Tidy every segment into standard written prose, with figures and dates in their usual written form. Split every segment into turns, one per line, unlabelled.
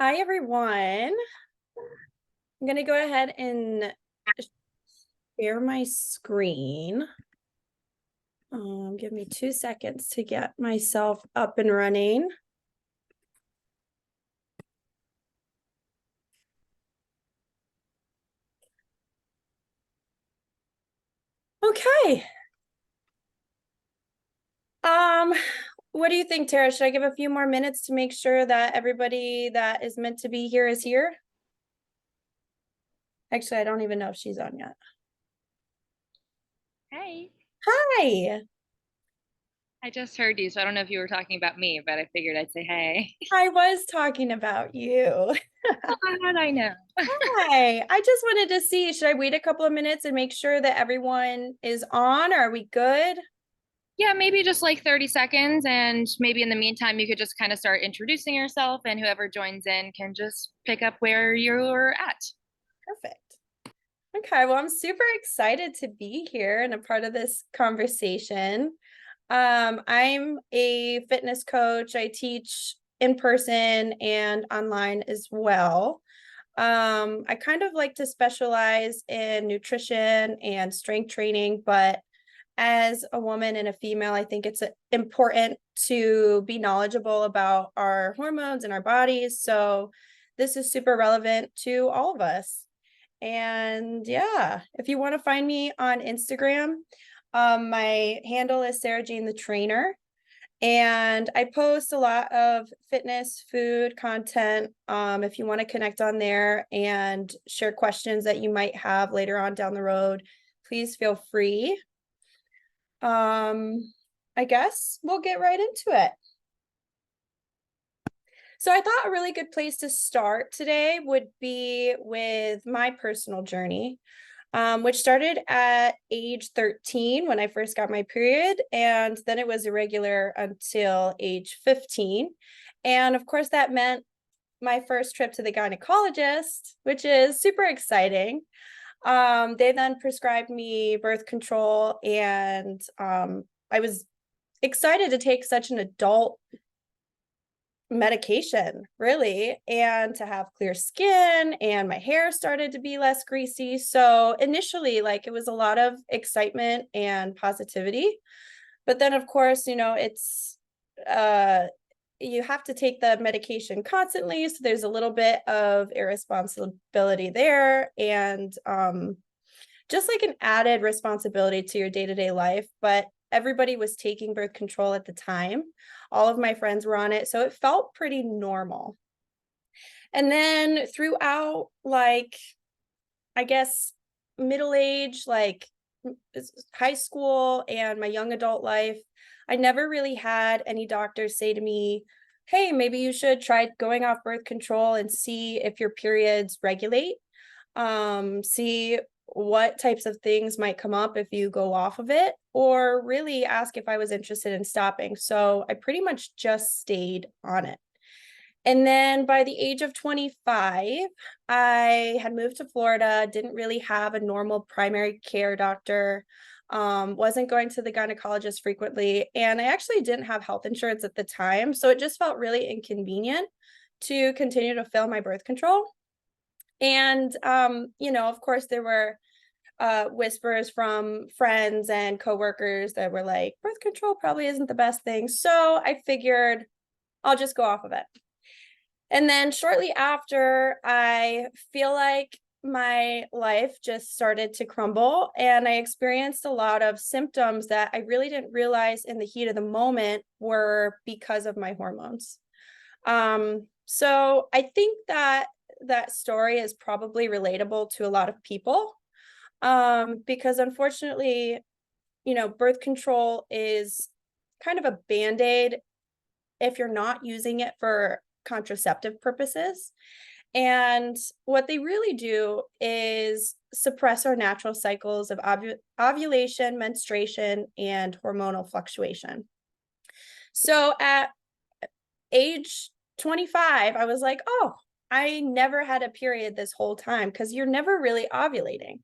Hi, everyone. I'm going to go ahead and share my screen. Give me 2 seconds to get myself up and running. Okay. What do you think, Tara? Should I give a few more minutes to make sure that everybody that is meant to be here is here? Actually, I don't even know if she's on yet.
Hey,
Hi.
I just heard you, so I don't know if you were talking about me, but I figured I'd say hey.
I was talking about you.
How did I know?
Hi. I just wanted to see, should I wait a couple of minutes and make sure that everyone is on? Are we good?
Yeah, maybe just like 30 seconds, and maybe in the meantime, you could just kind of start introducing yourself, and whoever joins in can just pick up where you're at.
Perfect. Okay, well, I'm super excited to be here and a part of this conversation. I'm a fitness coach. I teach in person and online as well. I kind of like to specialize in nutrition and strength training, but as a woman and a female, I think it's important to be knowledgeable about our hormones and our bodies. So this is super relevant to all of us. And yeah, if you want to find me on Instagram, my handle is Sara Jane the Trainer. And I post a lot of fitness, food content. If you want to connect on there and share questions that you might have later on down the road, please feel free. I guess we'll get right into it. So I thought a really good place to start today would be with my personal journey, which started at age 13 when I first got my period, and then it was irregular until age 15. And of course, that meant my first trip to the gynecologist, which is super exciting. They then prescribed me birth control, and I was excited to take such an adult medication, really, and to have clear skin, and my hair started to be less greasy. So initially, like, it was a lot of excitement and positivity. But then, of course, it's uh you have to take the medication constantly, so there's a little bit of irresponsibility there, and just like an added responsibility to your day-to-day life. But everybody was taking birth control at the time. All of my friends were on it, so it felt pretty normal. And then throughout, like, I guess, middle age, like high school and my young adult life, I never really had any doctors say to me, hey, maybe you should try going off birth control and see if your periods regulate. See what types of things might come up if you go off of it, or really ask if I was interested in stopping. So I pretty much just stayed on it. And then by the age of 25, I had moved to Florida, didn't really have a normal primary care doctor, wasn't going to the gynecologist frequently, and I actually didn't have health insurance at the time. So it just felt really inconvenient to continue to fill my birth control. And, of course, there were whispers from friends and coworkers that were like, birth control probably isn't the best thing. So I figured I'll just go off of it. And then shortly after, I feel like my life just started to crumble, and I experienced a lot of symptoms that I really didn't realize in the heat of the moment were because of my hormones. So I think that that story is probably relatable to a lot of people, because unfortunately, birth control is kind of a band-aid if you're not using it for contraceptive purposes. And what they really do is suppress our natural cycles of ovulation, menstruation, and hormonal fluctuation. So at age 25, I was like, oh, I never had a period this whole time, because you're never really ovulating.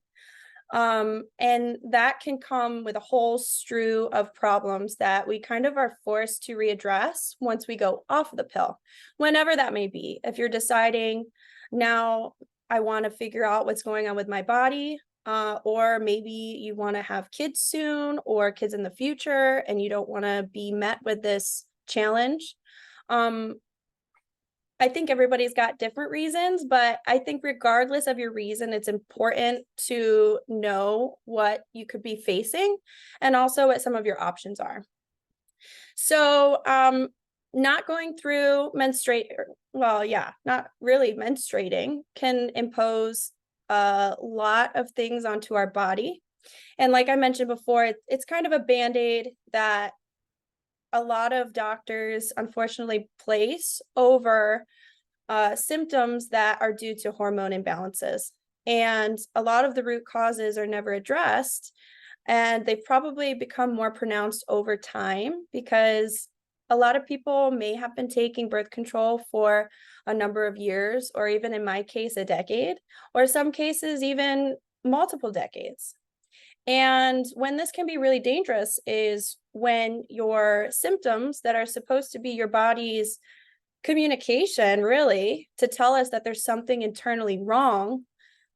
And that can come with a whole strew of problems that we kind of are forced to readdress once we go off the pill, whenever that may be. If you're deciding now I want to figure out what's going on with my body, or maybe you want to have kids soon or kids in the future and you don't want to be met with this challenge. Um, I think everybody's got different reasons, but I think regardless of your reason, it's important to know what you could be facing and also what some of your options are. So, not going through not really menstruating can impose a lot of things onto our body. And like I mentioned before, it's kind of a band-aid that a lot of doctors unfortunately place over symptoms that are due to hormone imbalances. And a lot of the root causes are never addressed. And they've probably become more pronounced over time because a lot of people may have been taking birth control for a number of years, or even in my case, a decade, or some cases, even multiple decades. And when this can be really dangerous is when your symptoms that are supposed to be your body's communication, really, to tell us that there's something internally wrong,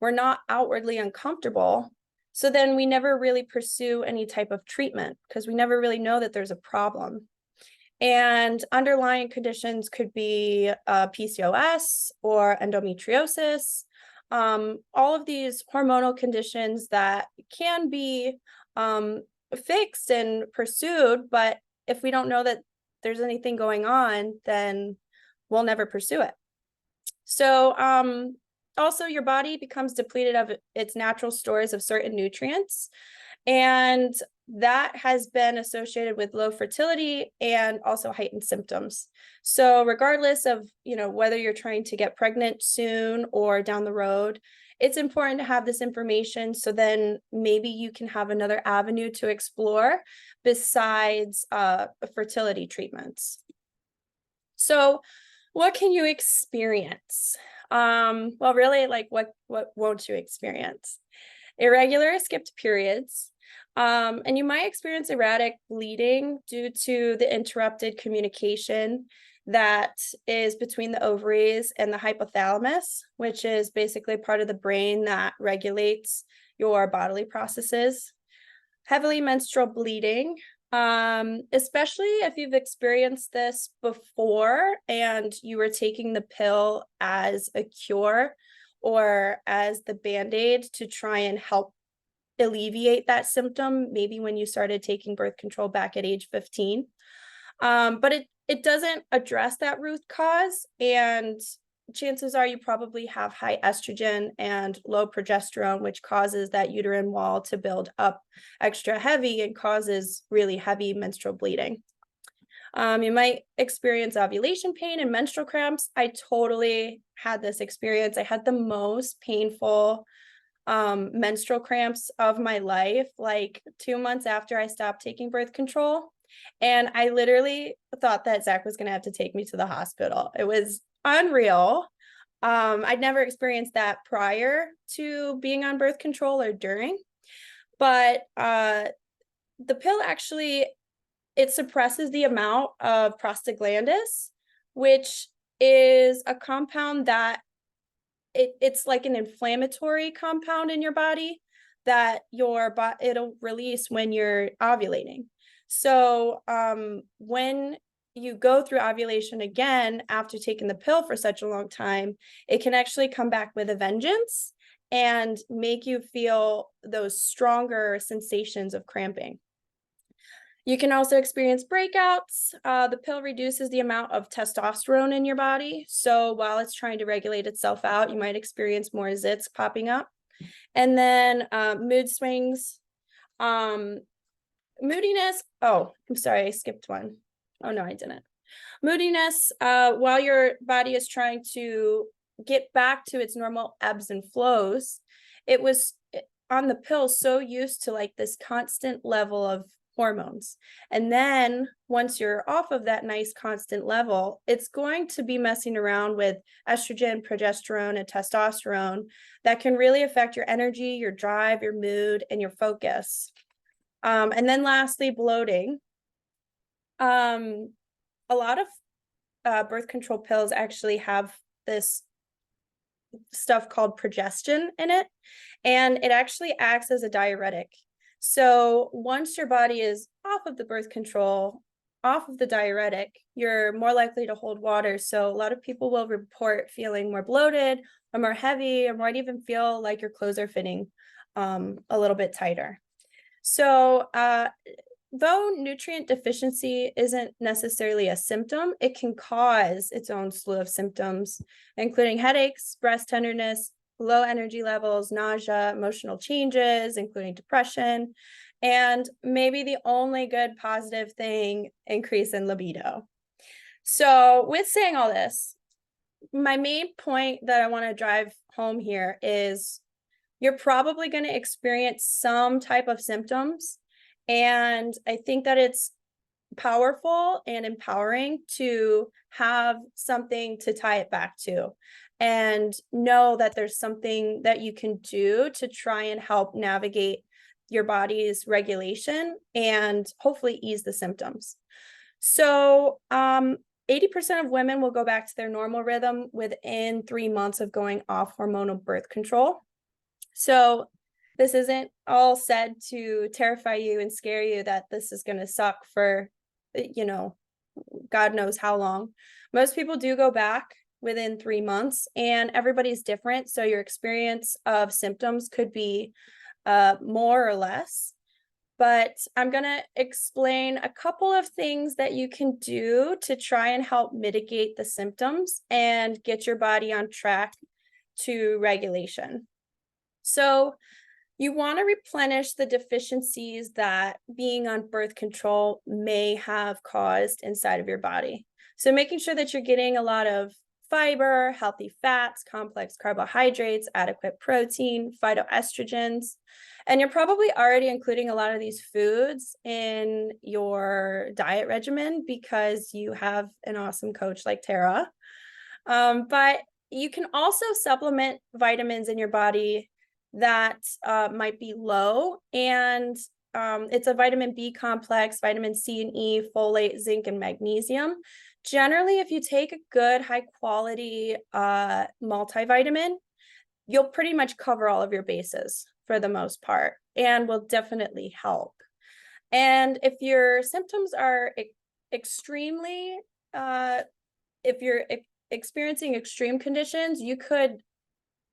we're not outwardly uncomfortable. So then we never really pursue any type of treatment because we never really know that there's a problem. And underlying conditions could be PCOS or endometriosis, all of these hormonal conditions that can be fixed and pursued, but if we don't know that there's anything going on, then we'll never pursue it. So also your body becomes depleted of its natural stores of certain nutrients, and that has been associated with low fertility and also heightened symptoms. So regardless of, whether you're trying to get pregnant soon or down the road, it's important to have this information so then maybe you can have another avenue to explore besides fertility treatments. So what can you experience? Well, really, like what won't you experience? Irregular skipped periods. And you might experience erratic bleeding due to the interrupted communication that is between the ovaries and the hypothalamus, which is basically part of the brain that regulates your bodily processes. Heavily menstrual bleeding, especially if you've experienced this before and you were taking the pill as a cure or as the band-aid to try and help alleviate that symptom, maybe when you started taking birth control back at age 15. But it doesn't address that root cause, and chances are you probably have high estrogen and low progesterone, which causes that uterine wall to build up extra heavy and causes really heavy menstrual bleeding. You might experience ovulation pain and menstrual cramps. I totally had this experience. I had the most painful menstrual cramps of my life, like 2 months after I stopped taking birth control. And I literally thought that Zach was going to have to take me to the hospital. It was unreal. I'd never experienced that prior to being on birth control or during, but the pill actually, it suppresses the amount of prostaglandins, which is a compound that it's like an inflammatory compound in your body that it'll release when you're ovulating. So when you go through ovulation again after taking the pill for such a long time, it can actually come back with a vengeance and make you feel those stronger sensations of cramping. You can also experience breakouts. The pill reduces the amount of testosterone in your body. So while it's trying to regulate itself out, you might experience more zits popping up. And then mood swings, moodiness. Oh, I'm sorry, I skipped one. Oh, no, I didn't. Moodiness, while your body is trying to get back to its normal ebbs and flows, it was on the pill so used to like this constant level of hormones. And then once you're off of that nice constant level, it's going to be messing around with estrogen, progesterone, and testosterone that can really affect your energy, your drive, your mood, and your focus. And then lastly, bloating. A lot of birth control pills actually have this stuff called progestin in it, and it actually acts as a diuretic. So once your body is off of the birth control, off of the diuretic, you're more likely to hold water. So a lot of people will report feeling more bloated or more heavy, or might even feel like your clothes are fitting a little bit tighter. So though nutrient deficiency isn't necessarily a symptom, it can cause its own slew of symptoms, including headaches, breast tenderness, low energy levels, nausea, emotional changes, including depression, and maybe the only good positive thing, increase in libido. So with saying all this, my main point that I want to drive home here is you're probably going to experience some type of symptoms. And I think that it's powerful and empowering to have something to tie it back to, and know that there's something that you can do to try and help navigate your body's regulation and hopefully ease the symptoms. So 80% of women will go back to their normal rhythm within 3 months of going off hormonal birth control. So this isn't all said to terrify you and scare you that this is going to suck for, God knows how long. Most people do go back within 3 months, and everybody's different. So your experience of symptoms could be more or less. But I'm going to explain a couple of things that you can do to try and help mitigate the symptoms and get your body on track to regulation. So you want to replenish the deficiencies that being on birth control may have caused inside of your body. So making sure that you're getting a lot of fiber, healthy fats, complex carbohydrates, adequate protein, phytoestrogens. And you're probably already including a lot of these foods in your diet regimen because you have an awesome coach like Tara. But you can also supplement vitamins in your body that might be low, and it's a vitamin B complex, vitamin C and E, folate, zinc, and magnesium. Generally, if you take a good high quality multivitamin, you'll pretty much cover all of your bases for the most part, and will definitely help. And if your symptoms are extremely if you're experiencing extreme conditions, you could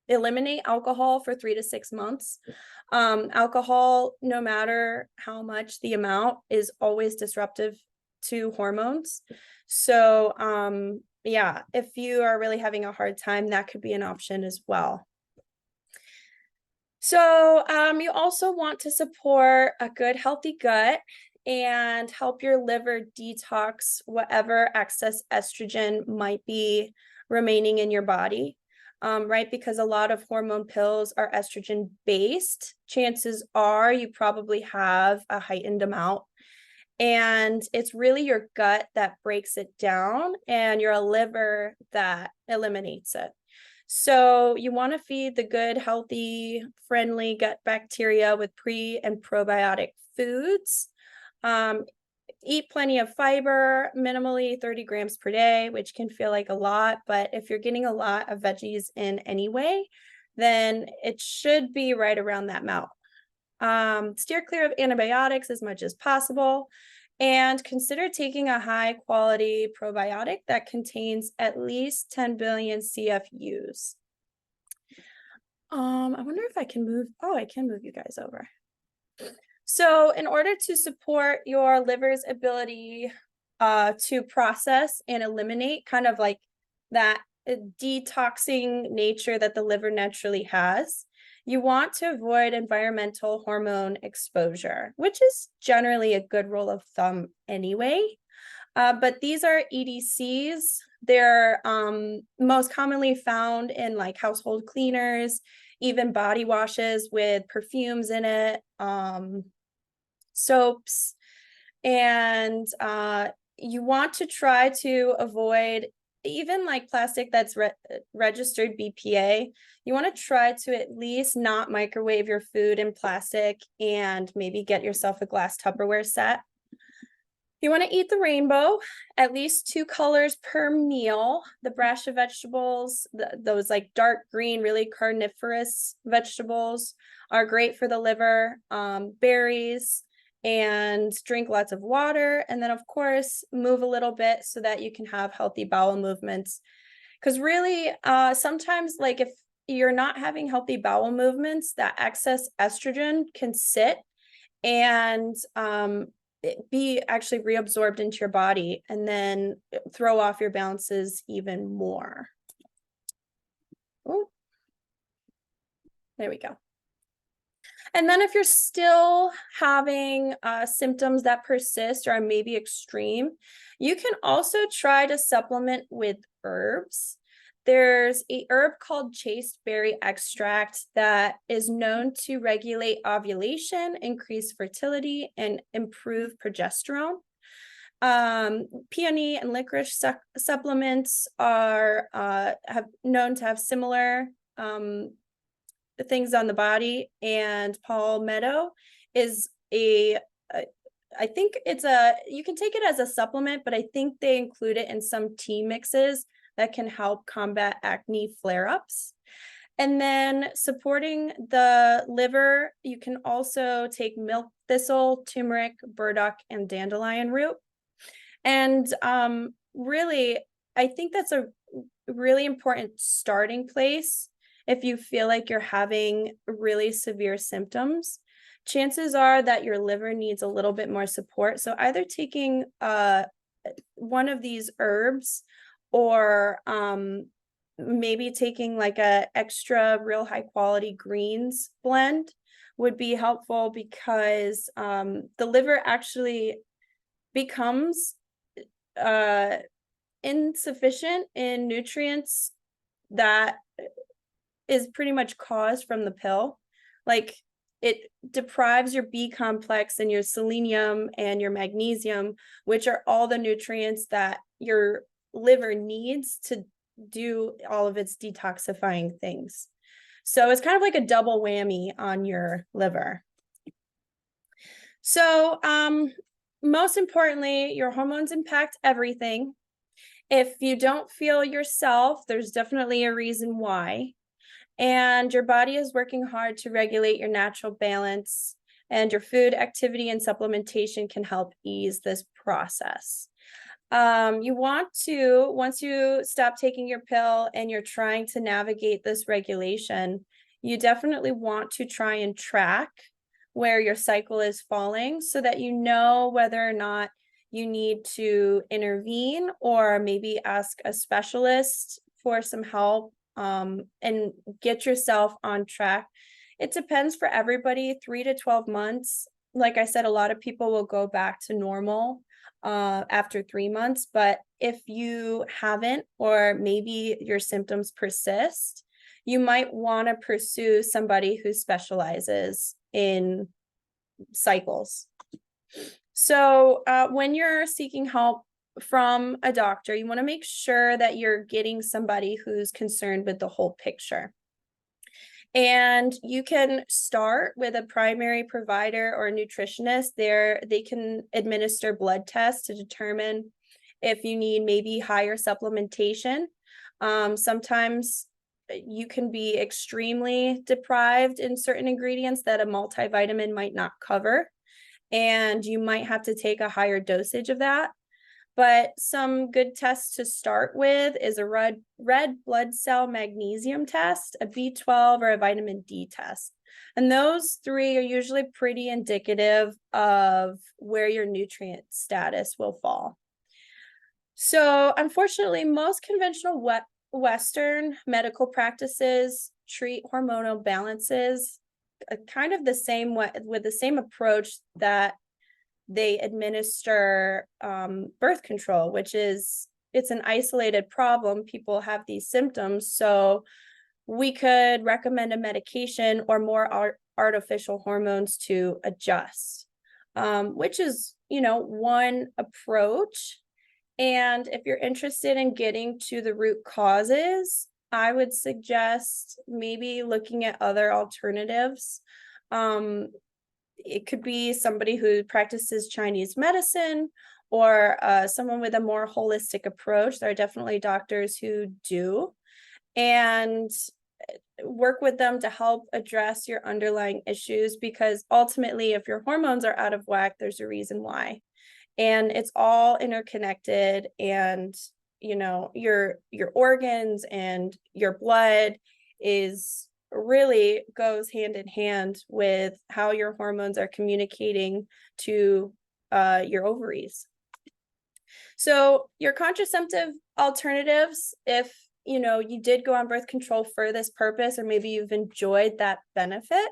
eliminate alcohol for 3 to 6 months. Alcohol, no matter how much the amount, is always disruptive to hormones. So yeah, if you are really having a hard time, that could be an option as well. So you also want to support a good healthy gut and help your liver detox whatever excess estrogen might be remaining in your body. Right? Because a lot of hormone pills are estrogen based. Chances are you probably have a heightened amount, and it's really your gut that breaks it down and your liver that eliminates it. So you want to feed the good, healthy, friendly gut bacteria with pre and probiotic foods. Eat plenty of fiber, minimally 30 grams per day, which can feel like a lot, but if you're getting a lot of veggies in anyway, then it should be right around that amount. Steer clear of antibiotics as much as possible, and consider taking a high quality probiotic that contains at least 10 billion CFUs. I wonder if I can move. Oh, I can move you guys over. So in order to support your liver's ability to process and eliminate kind of like that detoxing nature that the liver naturally has, you want to avoid environmental hormone exposure, which is generally a good rule of thumb anyway. But these are EDCs. They're most commonly found in like household cleaners, even body washes with perfumes in it, soaps, And you want to try to avoid even like plastic that's registered BPA. You want to try to at least not microwave your food in plastic, and maybe get yourself a glass Tupperware set. You want to eat the rainbow, at least 2 colors per meal. The brassica of vegetables, those like dark green, really carnivorous vegetables are great for the liver. Berries, and drink lots of water. And then, of course, move a little bit so that you can have healthy bowel movements. Because really, sometimes, like if you're not having healthy bowel movements, that excess estrogen can sit and be actually reabsorbed into your body, and then throw off your balances even more. Ooh. There we go. And then if you're still having symptoms that persist or are maybe extreme, you can also try to supplement with herbs. There's a herb called chasteberry extract that is known to regulate ovulation, increase fertility, and improve progesterone. Peony and licorice supplements are have known to have similar things on the body, and palmetto is I think it's you can take it as a supplement, but I think they include it in some tea mixes that can help combat acne flare-ups. And then supporting the liver, you can also take milk thistle, turmeric, burdock, and dandelion root. And really, I think that's a really important starting place. If you feel like you're having really severe symptoms, chances are that your liver needs a little bit more support. So either taking one of these herbs, or maybe taking like a extra real high quality greens blend would be helpful, because the liver actually becomes insufficient in nutrients that is pretty much caused from the pill. Like, it deprives your B complex and your selenium and your magnesium, which are all the nutrients that your liver needs to do all of its detoxifying things. So it's kind of like a double whammy on your liver. So most importantly, your hormones impact everything. If you don't feel yourself, there's definitely a reason why. And your body is working hard to regulate your natural balance, and your food, activity, and supplementation can help ease this process. You want to, once you stop taking your pill and you're trying to navigate this regulation, you definitely want to try and track where your cycle is falling, so that you know whether or not you need to intervene, or maybe ask a specialist for some help, and get yourself on track. It depends for everybody, 3 to 12 months. Like I said, a lot of people will go back to normal after 3 months, but if you haven't, or maybe your symptoms persist, you might want to pursue somebody who specializes in cycles. So when you're seeking help from a doctor, you want to make sure that you're getting somebody who's concerned with the whole picture. And you can start with a primary provider or a nutritionist. They can administer blood tests to determine if you need maybe higher supplementation. Sometimes you can be extremely deprived in certain ingredients that a multivitamin might not cover, and you might have to take a higher dosage of that. But some good tests to start with is a red blood cell magnesium test, a B12, or a vitamin D test. And those 3 are usually pretty indicative of where your nutrient status will fall. So unfortunately, most conventional Western medical practices treat hormonal balances kind of the same way, with the same approach that they administer birth control, which is, it's an isolated problem. People have these symptoms, so we could recommend a medication or more artificial hormones to adjust, which is one approach. And if you're interested in getting to the root causes, I would suggest maybe looking at other alternatives. Um, it could be somebody who practices Chinese medicine or someone with a more holistic approach. There are definitely doctors who do. And work with them to help address your underlying issues, because ultimately, if your hormones are out of whack, there's a reason why. And it's all interconnected, and your organs and your blood is really goes hand in hand with how your hormones are communicating to your ovaries. So your contraceptive alternatives, if you did go on birth control for this purpose, or maybe you've enjoyed that benefit,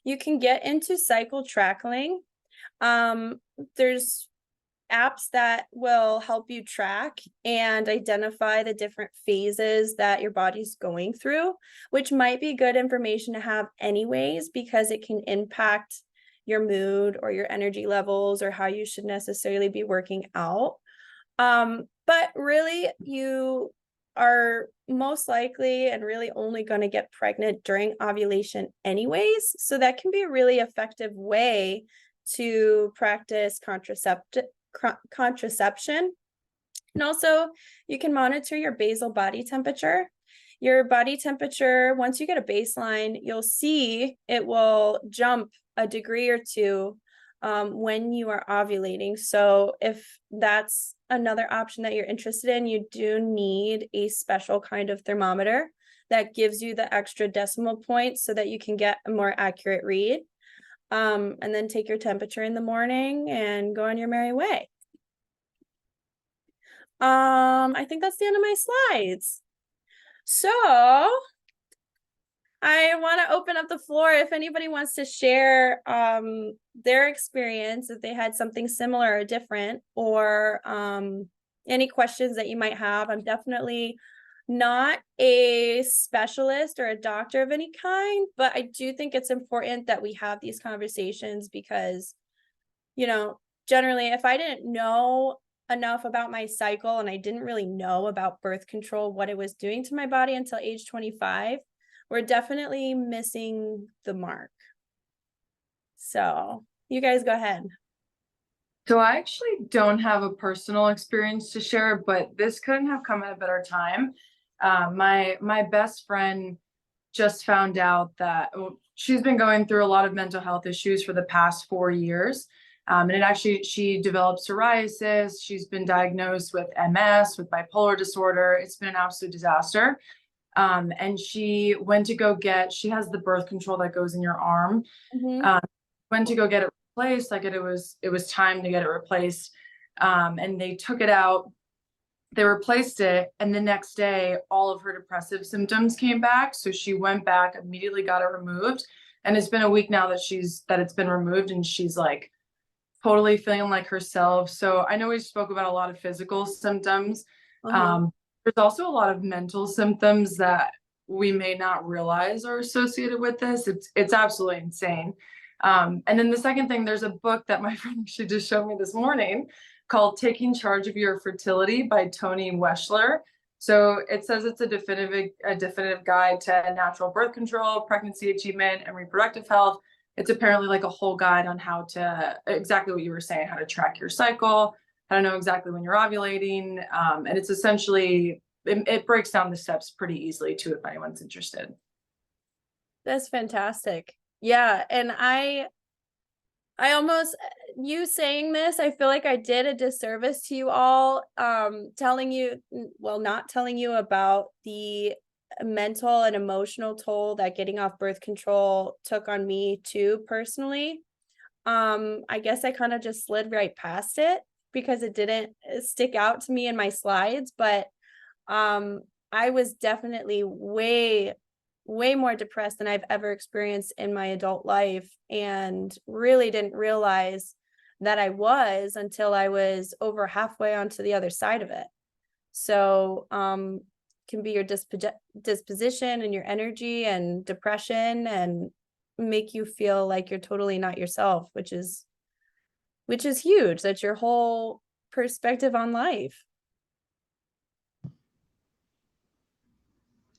you can get into cycle tracking. There's apps that will help you track and identify the different phases that your body's going through, which might be good information to have anyways, because it can impact your mood or your energy levels or how you should necessarily be working out. But really, you are most likely and really only going to get pregnant during ovulation anyways. So that can be a really effective way to practice contraception. And also, you can monitor your basal body temperature. Your body temperature, once you get a baseline, you'll see it will jump a degree or two when you are ovulating. So if that's another option that you're interested in, you do need a special kind of thermometer that gives you the extra decimal points so that you can get a more accurate read. And then take your temperature in the morning and go on your merry way. I think that's the end of my slides. So I want to open up the floor if anybody wants to share their experience, if they had something similar or different, or any questions that you might have. I'm definitely not a specialist or a doctor of any kind, but I do think it's important that we have these conversations because, generally, if I didn't know enough about my cycle and I didn't really know about birth control, what it was doing to my body until age 25, we're definitely missing the mark. So you guys go ahead.
So I actually don't have a personal experience to share, but this couldn't have come at a better time. My best friend just found out that she's been going through a lot of mental health issues for the past 4 years. She developed psoriasis. She's been diagnosed with MS, with bipolar disorder. It's been an absolute disaster. And she went to go she has the birth control that goes in your arm.
Mm-hmm.
Went to go get it replaced. Like it was time to get it replaced. And they took it out, they replaced it, and the next day all of her depressive symptoms came back. So she went back, immediately got it removed. And it's been a week now that it's been removed, and she's like totally feeling like herself. So I know we spoke about a lot of physical symptoms.
Uh-huh.
There's also a lot of mental symptoms that we may not realize are associated with this. It's absolutely insane. And then the second thing, there's a book that my friend actually just showed me this morning called Taking Charge of Your Fertility by Toni Weschler. So it says it's a definitive guide to natural birth control, pregnancy achievement, and reproductive health. It's apparently like a whole guide on how to, exactly what you were saying, how to track your cycle, how to know exactly when you're ovulating. And it's essentially, it breaks down the steps pretty easily too, if anyone's interested.
That's fantastic. Yeah. And I almost, you saying this, I feel like I did a disservice to you all, not telling you about the mental and emotional toll that getting off birth control took on me too, personally. I guess I kind of just slid right past it because it didn't stick out to me in my slides, but I was definitely way more depressed than I've ever experienced in my adult life, and really didn't realize that I was until I was over halfway onto the other side of it. So can be your disposition and your energy and depression, and make you feel like you're totally not yourself, which is which is huge. That's your whole perspective on life.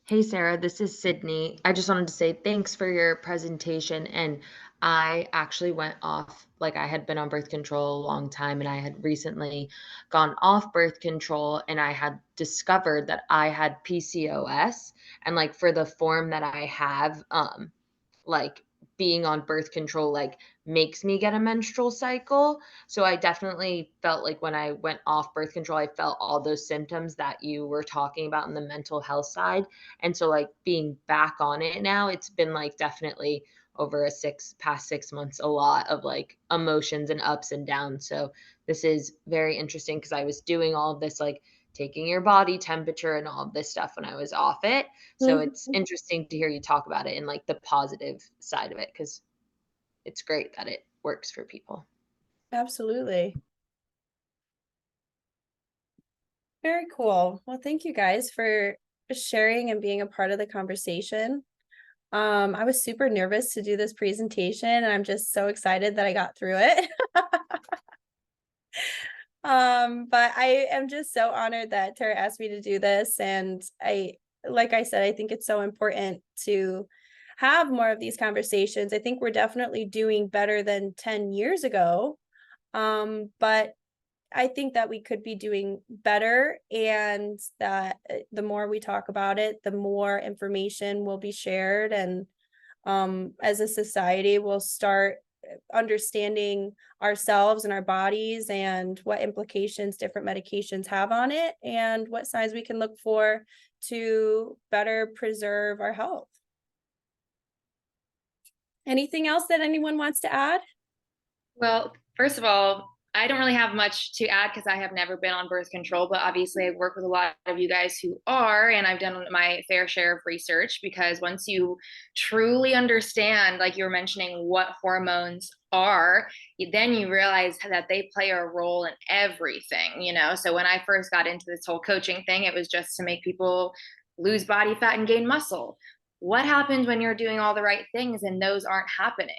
Hey Sarah, this is Sydney. I just wanted to say thanks for your presentation. And I actually went off, like I had been on birth control a long time and I had recently gone off birth control and I had discovered that I had PCOS. And like for the form that I have, like being on birth control like makes me get a menstrual cycle. So I definitely felt like when I went off birth control, I felt all those symptoms that you were talking about in the mental health side. And so like being back on it now, it's been like definitely over past 6 months, a lot of like emotions and ups and downs. So this is very interesting because I was doing all of this like taking your body temperature and all of this stuff when I was off it. So it's interesting to hear you talk about it and like the positive side of it because it's great that it works for people.
Absolutely. Very cool. Well, thank you guys for sharing and being a part of the conversation. I was super nervous to do this presentation and I'm just so excited that I got through it. But I am just so honored that Tara asked me to do this. And like I said, I think it's so important to have more of these conversations. I think we're definitely doing better than 10 years ago. But I think that we could be doing better, and that the more we talk about it, the more information will be shared. And as a society, we'll start understanding ourselves and our bodies and what implications different medications have on it and what signs we can look for to better preserve our health. Anything else that anyone wants to add?
Well, first of all, I don't really have much to add because I have never been on birth control, but obviously I've worked with a lot of you guys who are, and I've done my fair share of research because once you truly understand, like you were mentioning, what hormones are, then you realize that they play a role in everything, you know? So when I first got into this whole coaching thing, it was just to make people lose body fat and gain muscle. What happens when you're doing all the right things and those aren't happening?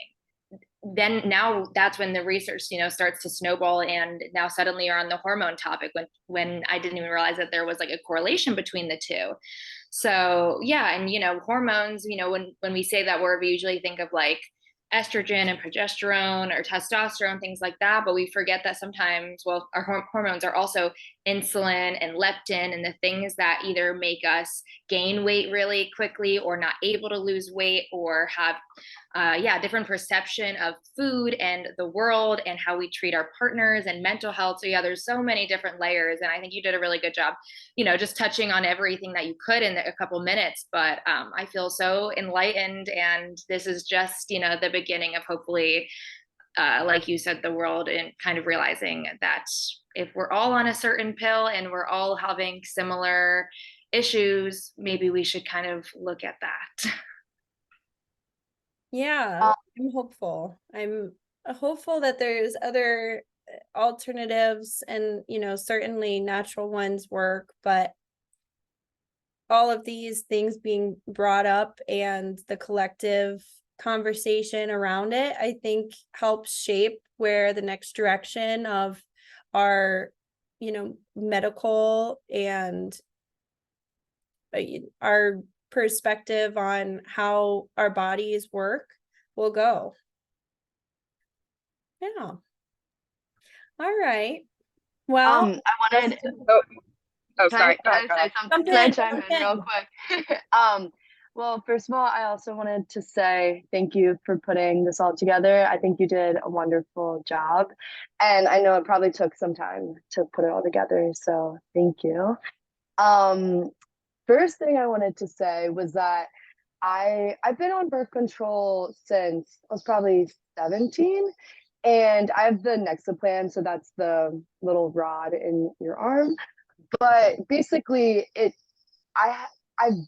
Then now that's when the research, you know, starts to snowball, and now suddenly you're on the hormone topic when I didn't even realize that there was like a correlation between the two. So yeah, and you know, hormones, you know, when we say that word, we usually think of like estrogen and progesterone or testosterone, things like that, but we forget that sometimes, well, our hormones are also insulin and leptin, and the things that either make us gain weight really quickly or not able to lose weight or have different perception of food and the world and how we treat our partners and mental health. So yeah, there's so many different layers, and I think you did a really good job, you know, just touching on everything that you could in a couple minutes. But I feel so enlightened, and this is just, you know, the beginning of hopefully, like you said, the world, and kind of realizing that if we're all on a certain pill and we're all having similar issues, maybe we should kind of look at that.
Yeah, I'm hopeful. I'm hopeful that there's other alternatives, and you know, certainly natural ones work, but all of these things being brought up and the collective conversation around it, I think helps shape where the next direction of our, you know, medical and our perspective on how our bodies work will go. Yeah. All right. Well,
I wanted. Oh,
Can
sorry.
I say something? Can I chime in real quick? Well, first of all, I also wanted to say thank you for putting this all together. I think you did a wonderful job, and I know it probably took some time to put it all together. So thank you. First thing I wanted to say was that I've been on birth control since I was probably 17, and I have the Nexaplan, so that's the little rod in your arm. But basically, I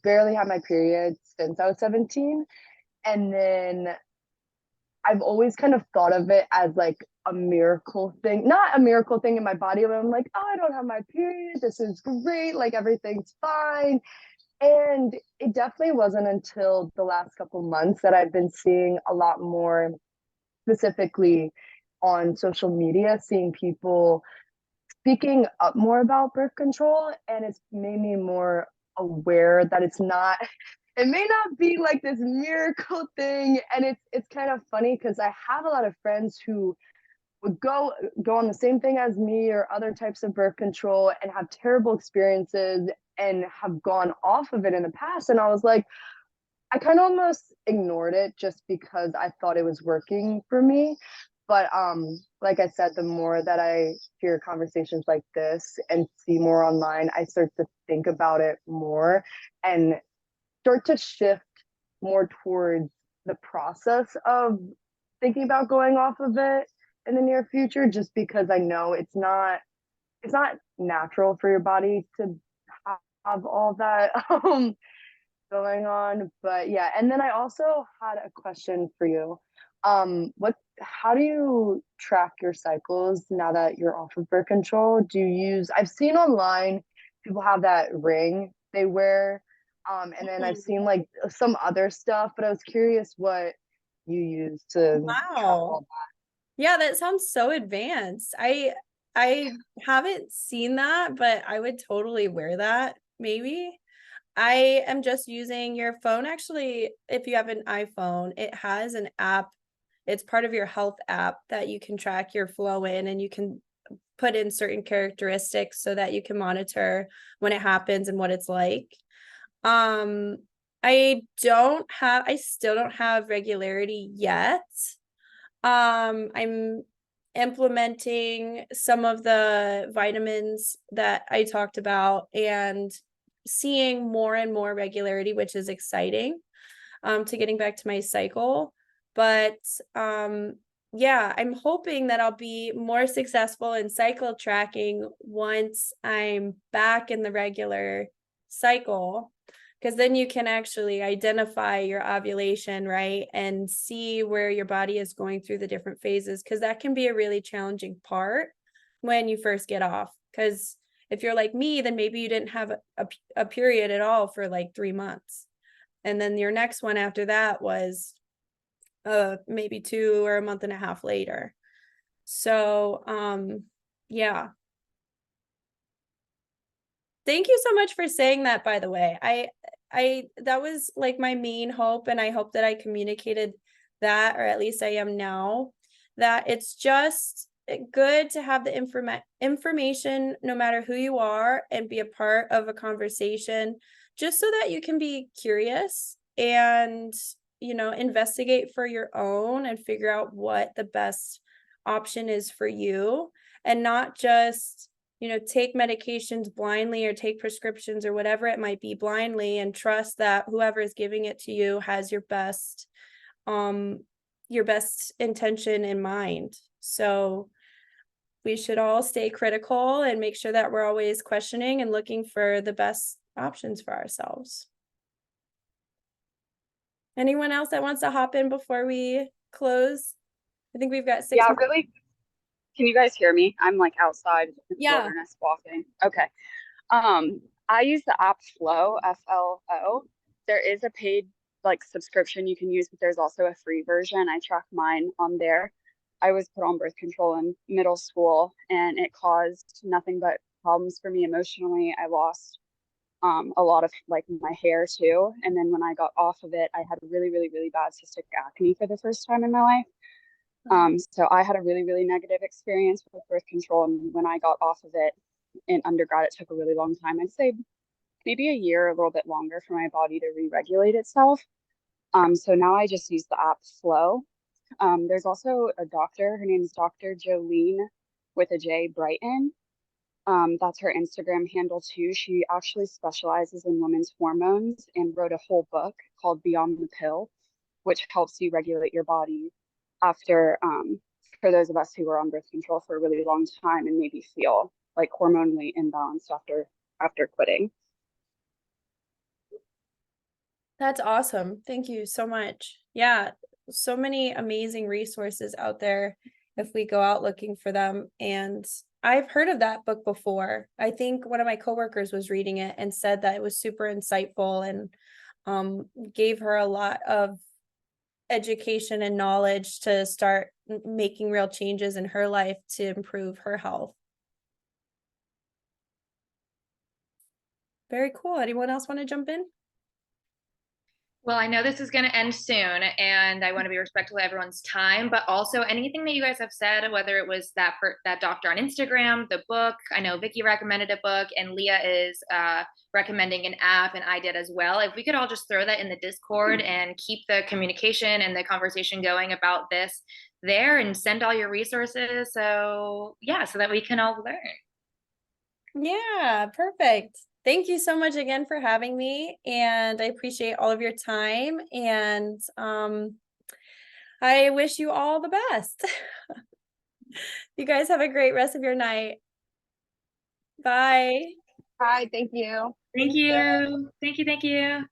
barely had my period since I was 17, and then I've always kind of thought of it as like a miracle thing, not a miracle thing in my body, but I'm like, oh, I don't have my period. This is great. Like everything's fine. And it definitely wasn't until the last couple months that I've been seeing a lot more specifically on social media, seeing people speaking up more about birth control, and it's made me more aware that it's not, it may not be like this miracle thing. And it's kind of funny because I have a lot of friends who would go on the same thing as me or other types of birth control and have terrible experiences and have gone off of it in the past. And I was like, I kind of almost ignored it just because I thought it was working for me. But like I said, the more that I hear conversations like this and see more online, I start to think about it more and start to shift more towards the process of thinking about going off of it in the near future, just because I know it's not natural for your body to have all that going on. But yeah, and then I also had a question for you. How do you track your cycles now that you're off of birth control? Do you use, I've seen online people have that ring they wear, and then I've seen like some other stuff, but I was curious what you use to track all
Wow. Yeah, that sounds so advanced. I haven't seen that, but I would totally wear that maybe. I am just using your phone. Actually, if you have an iPhone, it has an app. It's part of your health app that you can track your flow in, and you can put in certain characteristics so that you can monitor when it happens and what it's like. Um, I still don't have regularity yet. I'm implementing some of the vitamins that I talked about and seeing more and more regularity, which is exciting, to getting back to my cycle. But yeah, I'm hoping that I'll be more successful in cycle tracking once I'm back in the regular cycle, because then you can actually identify your ovulation, right? And see where your body is going through the different phases, because that can be a really challenging part when you first get off. Because if you're like me, then maybe you didn't have a period at all for like 3 months. And then your next one after that was maybe 2 or a month and a half later. So yeah. Thank you so much for saying that, by the way. I that was like my main hope, and I hope that I communicated that, or at least I am now, that it's just good to have the information no matter who you are and be a part of a conversation, just so that you can be curious and, investigate for your own and figure out what the best option is for you, and not just take medications blindly or take prescriptions or whatever it might be blindly, and trust that whoever is giving it to you has your best intention in mind. So we should all stay critical and make sure that we're always questioning and looking for the best options for ourselves. Anyone else that wants to hop in before we close? I think we've got 6
Yeah,
minutes.
really. Can you guys hear me? I'm like outside in the
Yeah.
wilderness walking. Okay. I use the app Flow, FLO. There is a paid like subscription you can use, but there's also a free version. I track mine on there. I was put on birth control in middle school, and it caused nothing but problems for me emotionally. I lost a lot of like my hair too. And then when I got off of it, I had really, really, really bad cystic acne for the first time in my life. So I had a really, really negative experience with birth control. And when I got off of it in undergrad, it took a really long time. I'd say maybe a year, a little bit longer for my body to re-regulate itself. So now I just use the app Flow. There's also a doctor, her name is Dr. Jolene with a J, Brighton. That's her Instagram handle too. She actually specializes in women's hormones and wrote a whole book called Beyond the Pill, which helps you regulate your body after, for those of us who were on birth control for a really long time and maybe feel like hormonally imbalanced after quitting.
That's awesome. Thank you so much. Yeah, so many amazing resources out there if we go out looking for them. And I've heard of that book before. I think one of my coworkers was reading it and said that it was super insightful, and gave her a lot of education and knowledge to start, making real changes in her life to improve her health. Very cool. Anyone else want to jump in?
Well, I know this is going to end soon, and I want to be respectful of everyone's time, but also anything that you guys have said, whether it was that doctor on Instagram, the book, I know Vicky recommended a book, and Leah is recommending an app, and I did as well. If we could all just throw that in the Discord and keep the communication and the conversation going about this there, and send all your resources, so yeah, so that we can all learn.
Yeah, perfect. Thank you so much again for having me, and I appreciate all of your time, and I wish you all the best. You guys have a great rest of your night. Bye.
Hi, thank you.
Thank you. Thank you.